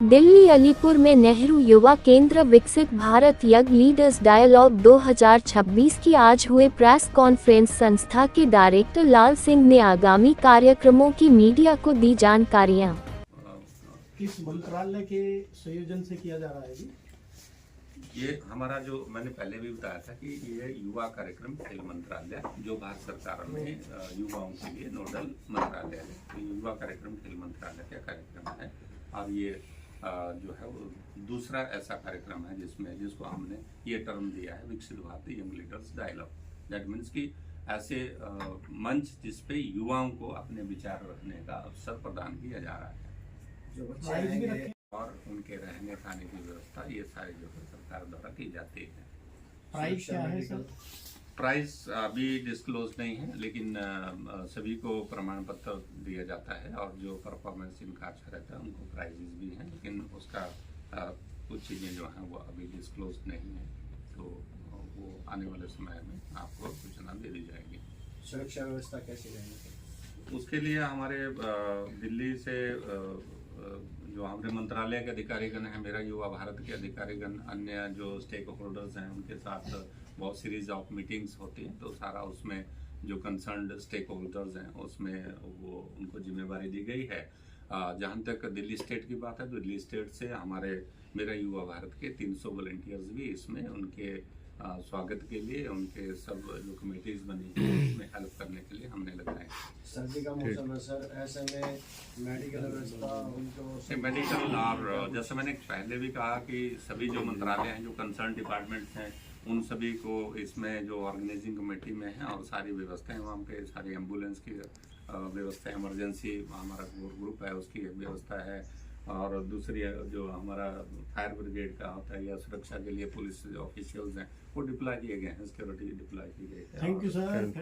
दिल्ली अलीपुर में नेहरू युवा केंद्र विकसित भारत यंग लीडर्स डायलॉग 2026 की आज हुए प्रेस कॉन्फ्रेंस संस्था के डायरेक्टर लाल सिंह ने आगामी कार्यक्रमों की मीडिया को दी जानकारियां। किस मंत्रालय के संयोजन से किया जा रहा है जी? ये हमारा जो मैंने पहले भी बताया था कि ये युवा कार्यक्रम खेल मंत्रालय जो भारत सरकार में युवाओं के लिए नोडल मंत्रालय है। तो युवा कार्यक्रम खेल मंत्रालय का कार्यक्रम है और ये जो है वो दूसरा ऐसा कार्यक्रम है जिसको हमने ये टर्म दिया है Viksit Bharat young leaders dialogue. That means कि ऐसे मंच जिसपे युवाओं को अपने विचार रखने का अवसर प्रदान किया जा रहा है और उनके रहने खाने की व्यवस्था ये सारी जो है सरकार द्वारा की जाती है। प्राइस क्या है सर? प्राइस अभी डिस्क्लोज नहीं है, लेकिन सभी को प्रमाण पत्र दिया जाता है और जो परफॉर्मेंस इनका अच्छा रहता है उनको प्राइजेस भी हैं, लेकिन उसका कुछ चीज़ें जो हैं वो अभी डिस्क्लोज नहीं है, तो वो आने वाले समय में आपको सूचना दे दी जाएगी। सुरक्षा व्यवस्था कैसी रहेगी? उसके लिए हमारे दिल्ली से जो हमारे मंत्रालय के अधिकारीगण हैं, मेरा युवा भारत के अधिकारीगण, अन्य जो स्टेक होल्डर्स हैं उनके साथ बहुत सीरीज ऑफ मीटिंग्स होती हैं, तो सारा उसमें जो कंसर्न्ड स्टेक होल्डर्स हैं उसमें वो उनको जिम्मेवारी दी गई है। जहाँ तक दिल्ली स्टेट की बात है, तो दिल्ली स्टेट से हमारे मेरा युवा भारत के 300 वॉलंटियर्स भी इसमें उनके स्वागत के लिए उनके सब जो कमेटीज बनी है उसमें हेल्प करने के लिए हमने लगाए। सर्दी का मौसम है सर, ऐसे में मेडिकल व्यवस्था उनको मेडिकल और जैसे मैंने पहले भी कहा कि सभी जो मंत्रालय हैं, जो कंसर्न डिपार्टमेंट्स हैं, उन सभी को इसमें जो ऑर्गेनाइजिंग कमेटी में है और सारी व्यवस्थाएं वहाँ पे सारी एम्बुलेंस की व्यवस्था, इमरजेंसी हमारा ग्रुप है उसकी व्यवस्था है, और दूसरी जो हमारा फायर ब्रिगेड का होता है या सुरक्षा के लिए पुलिस ऑफिशियल्स हैं वो डिप्लॉय किए गए हैं, सिक्योरिटी डिप्लॉय की गई है। Thank you sir.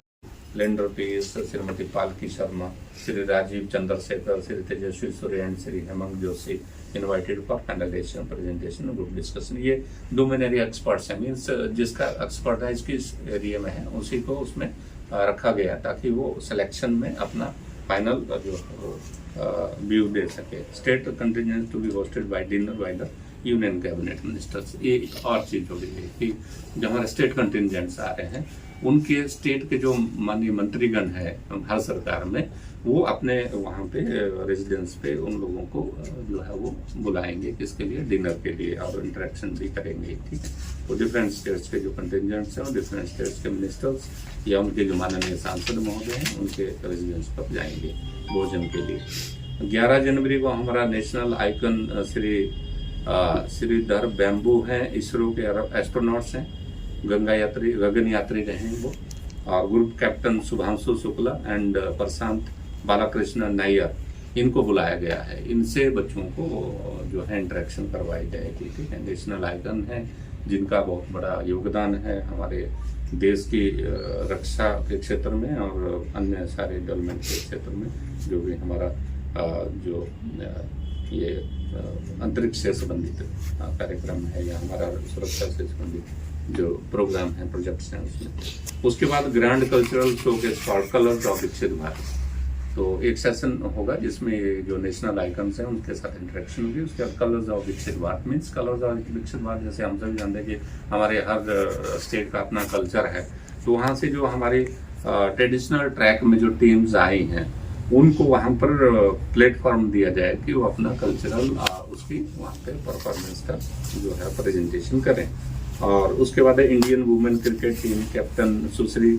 लेंडर पीएस Shrimati Palki Sharma, Shri Rajeev Chandrasekhar, Shri Tejasvi Surya and Shri Hemant Joshi invited for panelization presentation group discussion. ये डोमिनरी एक्सपर्ट्स हैं, मीन्स जिसका एक्सपर्टाइज किस एरिया में है उसी को उसमें रखा गया ताकि वो सिलेक्शन में अपना फाइनल जो व्यू दे सके। State contingent to be hosted by dinner by the union cabinet ministers. ये एक और चीज होगी कि जो हमारे स्टेट कंटिजेंट्स आ रहे हैं उनके स्टेट के जो माननीय मंत्रीगण है भारत सरकार में, वो अपने वहाँ पे रेजिडेंस पे उन लोगों को जो है वो बुलाएंगे किसके लिए, डिनर के लिए, और इंटरेक्शन भी करेंगे। ठीक है, तो डिफरेंट स्टेट्स के जो कंटिजेंट्स हैं और डिफरेंट स्टेट्स के मिनिस्टर्स या उनके जो माननीय सांसद महोदय हैं उनके रेजिडेंस पर जाएंगे भोजन के लिए। 11 जनवरी को हमारा नेशनल आइकन श्रीधर बैम्बू हैं, इसरो के एस्ट्रोनॉट्स हैं, गगन यात्री रहे हैं वो, और group captain Shubhanshu Shukla and Prashanth Balakrishna Nair, इनको बुलाया गया है। इनसे बच्चों को जो है इंटरेक्शन करवाई जाएगी। ठीक है, नेशनल आइकन है जिनका बहुत बड़ा योगदान है हमारे देश की रक्षा के क्षेत्र में और अन्य सारे डेवलपमेंट के क्षेत्र में, जो भी हमारा जो ये अंतरिक्ष से संबंधित कार्यक्रम है या हमारा सुरक्षा से संबंधित जो प्रोग्राम है, प्रोजेक्ट्स हैं उसमें। उसके बाद grand cultural showcase for colours of विकसित भारत, तो एक सेशन होगा जिसमें जो नेशनल आइकन्स हैं उनके साथ इंटरेक्शन होगी। उसके बाद कलर्स ऑफ विकसित भारत मीन्स कलर्स ऑफ विकसित भारत, जैसे हम सभी जानते हैं कि हमारे हर स्टेट का अपना कल्चर है, तो वहाँ से जो हमारी ट्रेडिशनल ट्रैक में जो टीम्स आई हैं उनको वहाँ पर प्लेटफॉर्म दिया जाए कि वो अपना कल्चरल उसकी वहाँ पे परफॉर्मेंस का जो है प्रेजेंटेशन करें। और उसके बाद Indian women cricket team captain Sushri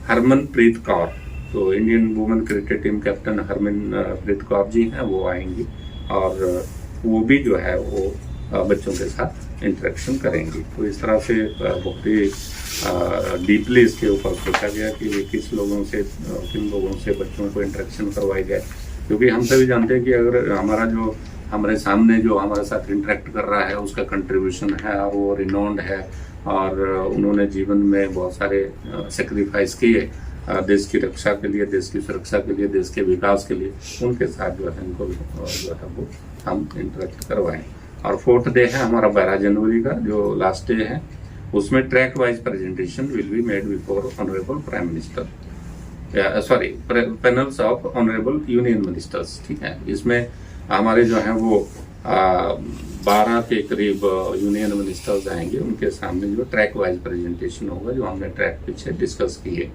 Harmanpreet Kaur, तो Indian women cricket team captain Harmanpreet Kaur ji हैं, वो आएंगी और वो भी जो है वो बच्चों के साथ इंटरेक्शन करेंगी। तो इस तरह से बहुत ही डीपली इसके ऊपर सोचा गया कि किन लोगों से बच्चों को इंटरेक्शन करवाई जाए, क्योंकि हम सभी जानते हैं कि अगर हमारा जो हमारे सामने जो हमारे साथ इंटरेक्ट कर रहा है उसका कंट्रीब्यूशन है और वो रिनोन्ड है और उन्होंने जीवन में बहुत सारे सेक्रीफाइस किए देश की रक्षा के लिए, देश की सुरक्षा के लिए, देश के विकास के लिए, उनके साथ जो है इनको जो है वो हम इंटरेक्ट करवाएं। और 4th डे है हमारा 12 जनवरी का जो लास्ट डे है, उसमें track wise presentation will be made before honourable prime minister, panels of honourable union ministers. ठीक है, इसमें हमारे जो है वो 12 के करीब यूनियन मिनिस्टर्स आएंगे, उनके सामने जो ट्रैक वाइज प्रेजेंटेशन होगा, जो हमने ट्रैक पीछे डिस्कस किए।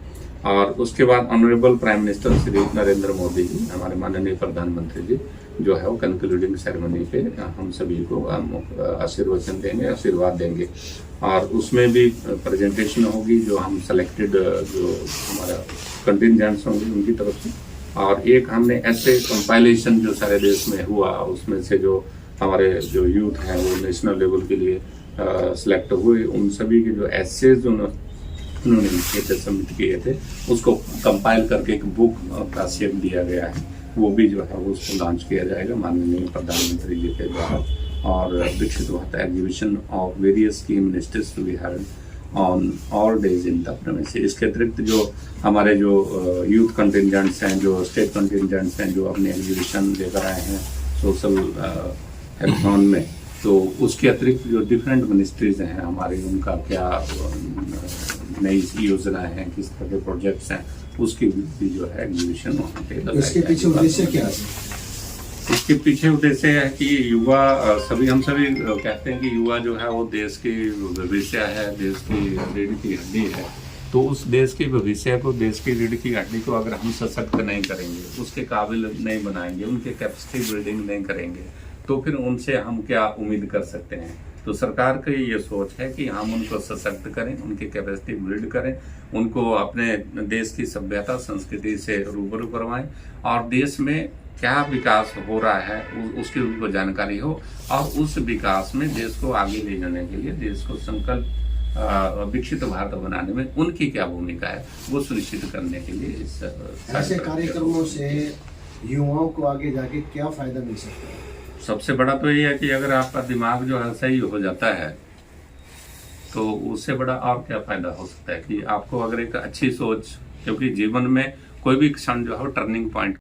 और उसके बाद honourable prime minister Shri Narendra Modi ji, हमारे माननीय प्रधानमंत्री जी जो है वो कंक्लूडिंग सेरेमनी पे हम सभी को आशीर्वचन देंगे, आशीर्वाद देंगे। और उसमें भी प्रेजेंटेशन होगी जो हम सेलेक्टेड जो हमारा कंटिजेंट्स होंगे उनकी तरफ से। और एक हमने ऐसे कंपाइलेशन जो सारे देश में हुआ, उसमें से जो हमारे जो यूथ हैं वो नेशनल लेवल के लिए सिलेक्ट हुए, उन सभी के जो एसेज उन्होंने सबमिट किए थे उसको कंपाइल करके एक बुक का शेप दिया गया है, वो भी जो है वो उसको लॉन्च किया जाएगा माननीय प्रधानमंत्री जी के द्वारा। और Viksit Bharat exhibition of various की ministers to be held on all days in the premises. इसके अतिरिक्त जो हमारे जो यूथ कंटिजेंट्स हैं, जो स्टेट कंटिजेंट्स हैं, जो अपने एग्जीबिशन लेकर आए हैं सोशल हैकाथॉन में, तो उसके अतिरिक्त जो डिफरेंट मिनिस्ट्रीज हैं हमारी, उनका क्या नई योजनाएं हैं, किस तरह के प्रोजेक्ट्स हैं, उसकी भी जो है एग्जीबिशन वहाँ पे लगाई इसके पीछे उद्देश्य क्या है? इसके पीछे उद्देश्य है कि युवा हम सभी कहते हैं कि युवा जो है वो देश की भविष्य है, देश की रीढ़ की हड्डी है। तो उस देश के भविष्य को, देश की रीढ़ की हड्डी को अगर हम सशक्त नहीं करेंगे, उसके काबिल नहीं बनाएंगे, उनके कैपेसिटी बिल्डिंग नहीं करेंगे, तो फिर उनसे हम क्या उम्मीद कर सकते हैं। तो सरकार की ये सोच है कि हम उनको सशक्त करें, उनकी कैपेसिटी बिल्ड करें, उनको अपने देश की सभ्यता संस्कृति से रूबरू करवाएं, और देश में क्या विकास हो रहा है उसकी उनको जानकारी हो, और उस विकास में देश को आगे ले जाने के लिए, देश को संकल्प विकसित भारत बनाने में उनकी क्या भूमिका है वो सुनिश्चित करने के लिए इस ऐसे कार्यक्रमों से युवाओं को आगे जाके क्या फायदा मिल सकता है? सबसे बड़ा तो ये है कि अगर आपका दिमाग जो है सही हो जाता है तो उससे बड़ा और क्या फायदा हो सकता है कि आपको अगर एक अच्छी सोच, क्योंकि जीवन में कोई भी क्षण जो है टर्निंग पॉइंट